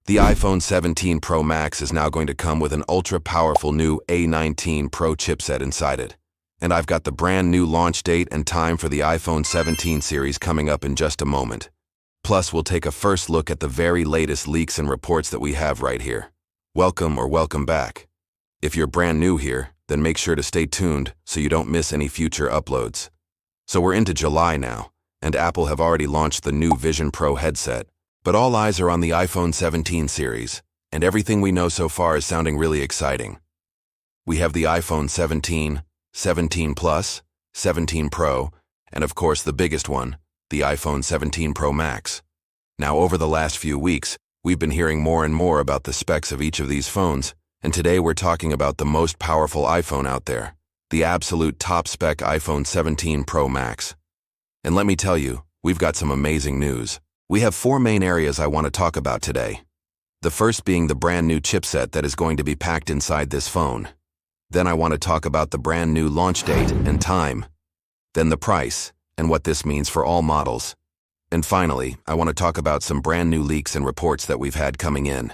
The iPhone 17 Pro Max is now going to come with an ultra-powerful new A19 Pro chipset inside it. And I've got the brand new launch date and time for the iPhone 17 series coming up in just a moment. Plus, we'll take a first look at the very latest leaks and reports that we have right here. Welcome or welcome back. If you're brand new here, then make sure to stay tuned so you don't miss any future uploads. So we're into July now, and Apple have already launched the new Vision Pro headset. But all eyes are on the iPhone 17 series, and everything we know so far is sounding really exciting. We have the iPhone 17, 17 Plus, 17 Pro, and of course the biggest one, the iPhone 17 Pro Max. Now, over the last few weeks, we've been hearing more and more about the specs of each of these phones, and today we're talking about the most powerful iPhone out there, the absolute top-spec iPhone 17 Pro Max. And let me tell you, we've got some amazing news. We have four main areas I want to talk about today. The first being the brand new chipset that is going to be packed inside this phone. Then I want to talk about the brand new launch date and time. Then the price, and what this means for all models. And finally, I want to talk about some brand new leaks and reports that we've had coming in.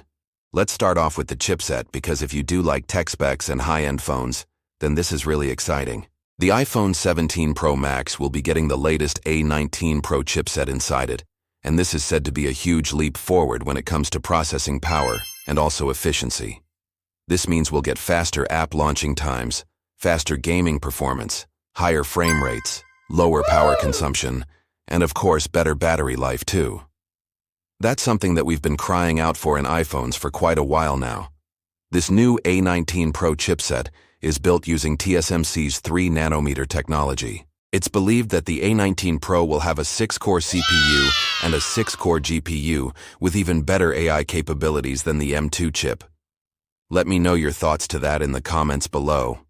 Let's start off with the chipset, because if you do like tech specs and high-end phones, then this is really exciting. The iPhone 17 Pro Max will be getting the latest A19 Pro chipset inside it, and this is said to be a huge leap forward when it comes to processing power and also efficiency. This means we'll get faster app launching times, faster gaming performance, higher frame rates, lower power consumption, and of course better battery life too. That's something that we've been crying out for in iPhones for quite a while now. This new A19 Pro chipset is built using TSMC's 3nm technology. It's believed that the A19 Pro will have a 6-core CPU and a 6-core GPU with even better AI capabilities than the M2 chip. Let me know your thoughts to that in the comments below.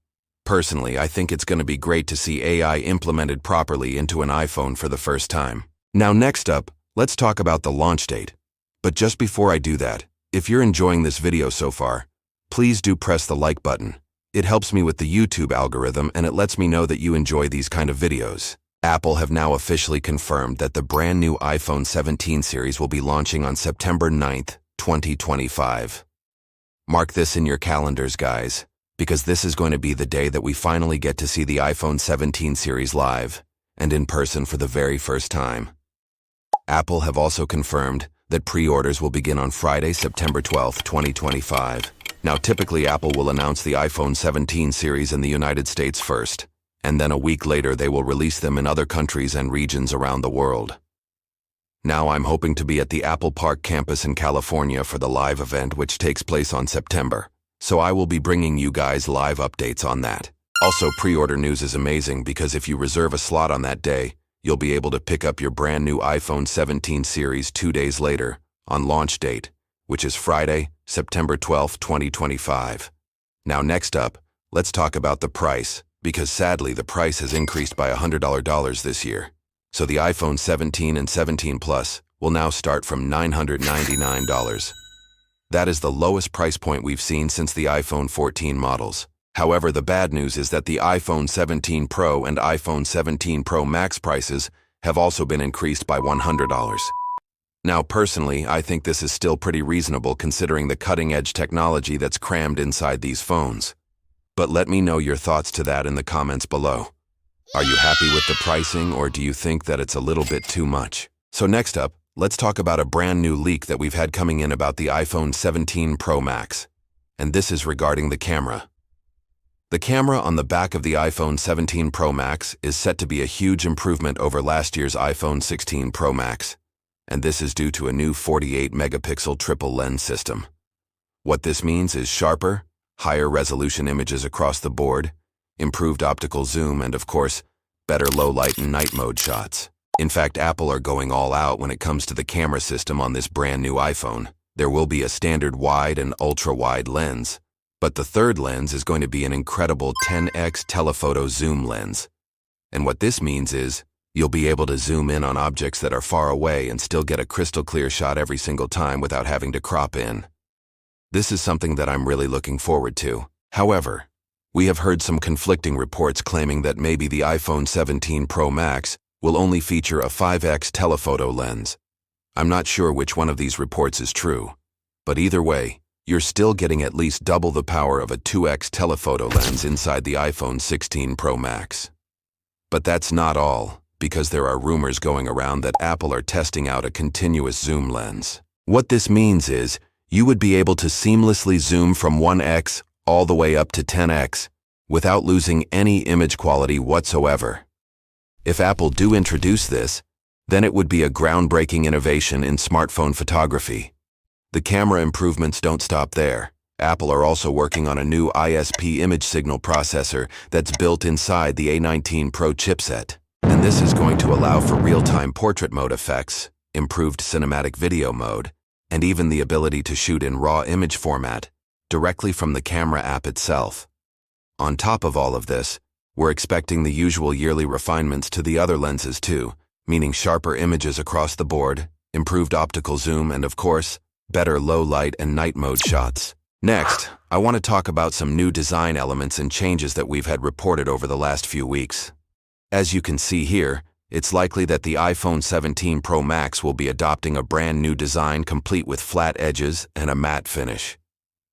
Personally, I think it's going to be great to see AI implemented properly into an iPhone for the first time. Now next up, let's talk about the launch date. But just before I do that, if you're enjoying this video so far, please do press the like button. It helps me with the YouTube algorithm, and it lets me know that you enjoy these kind of videos. Apple have now officially confirmed that the brand new iPhone 17 series will be launching on September 9th, 2025. Mark this in your calendars, guys, because this is going to be the day that we finally get to see the iPhone 17 series live and in person for the very first time. Apple have also confirmed that pre-orders will begin on Friday, September 12th, 2025. Now, typically, Apple will announce the iPhone 17 series in the United States first, and then a week later they will release them in other countries and regions around the world. Now, I'm hoping to be at the Apple Park campus in California for the live event, which takes place on September, so I will be bringing you guys live updates on that. Also, pre-order news is amazing, because if you reserve a slot on that day, you'll be able to pick up your brand new iPhone 17 series 2 days later, on launch date, which is Friday, September 12th, 2025. Now next up, let's talk about the price, because sadly the price has increased by $100 this year. So the iPhone 17 and 17 Plus will now start from $999. That is the lowest price point we've seen since the iPhone 14 models. However, the bad news is that the iPhone 17 Pro and iPhone 17 Pro Max prices have also been increased by $100. Now, personally, I think this is still pretty reasonable considering the cutting-edge technology that's crammed inside these phones. But let me know your thoughts to that in the comments below. Are you happy with the pricing, or do you think that it's a little bit too much? So next up, let's talk about a brand new leak that we've had coming in about the iPhone 17 Pro Max. And this is regarding the camera. The camera on the back of the iPhone 17 Pro Max is set to be a huge improvement over last year's iPhone 16 Pro Max. And this is due to a new 48-megapixel triple lens system. What this means is sharper, higher resolution images across the board, improved optical zoom, and of course, better low light and night mode shots. In fact, Apple are going all out when it comes to the camera system on this brand new iPhone. There will be a standard wide and ultra-wide lens, but the third lens is going to be an incredible 10x telephoto zoom lens. And what this means is, you'll be able to zoom in on objects that are far away and still get a crystal clear shot every single time without having to crop in. This is something that I'm really looking forward to. However, we have heard some conflicting reports claiming that maybe the iPhone 17 Pro Max will only feature a 5x telephoto lens. I'm not sure which one of these reports is true, But either way, you're still getting at least double the power of a 2x telephoto lens inside the iPhone 16 Pro Max. But that's not all, because there are rumors going around that Apple are testing out a continuous zoom lens. What this means is, you would be able to seamlessly zoom from 1x all the way up to 10x without losing any image quality whatsoever. If Apple do introduce this, then it would be a groundbreaking innovation in smartphone photography. The camera improvements don't stop there. Apple are also working on a new ISP image signal processor that's built inside the A19 Pro chipset. And this is going to allow for real-time portrait mode effects, improved cinematic video mode, and even the ability to shoot in RAW image format directly from the camera app itself. On top of all of this, we're expecting the usual yearly refinements to the other lenses too, meaning sharper images across the board, improved optical zoom, and of course, better low light and night mode shots. Next, I want to talk about some new design elements and changes that we've had reported over the last few weeks. As you can see here, it's likely that the iPhone 17 Pro Max will be adopting a brand new design complete with flat edges and a matte finish.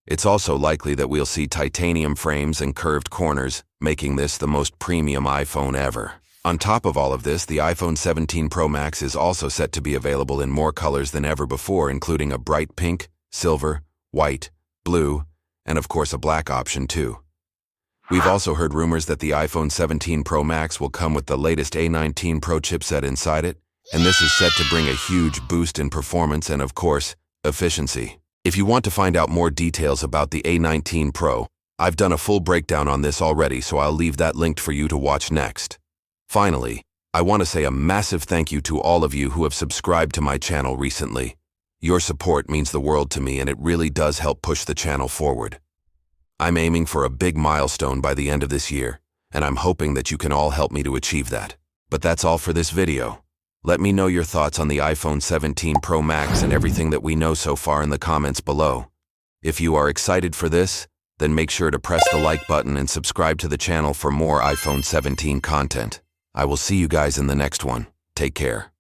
It's also likely that we'll see titanium frames and curved corners, making this the most premium iPhone ever. On top of all of this, the iPhone 17 Pro Max is also set to be available in more colors than ever before, including a bright pink, silver, white, blue, and of course a black option too. We've also heard rumors that the iPhone 17 Pro Max will come with the latest A19 Pro chipset inside it, and this is set to bring a huge boost in performance and, of course, efficiency. If you want to find out more details about the A19 Pro, I've done a full breakdown on this already, so I'll leave that linked for you to watch next. Finally, I want to say a massive thank you to all of you who have subscribed to my channel recently. Your support means the world to me, and it really does help push the channel forward. I'm aiming for a big milestone by the end of this year, and I'm hoping that you can all help me to achieve that. But that's all for this video. Let me know your thoughts on the iPhone 17 Pro Max and everything that we know so far in the comments below. If you are excited for this, then make sure to press the like button and subscribe to the channel for more iPhone 17 content. I will see you guys in the next one. Take care.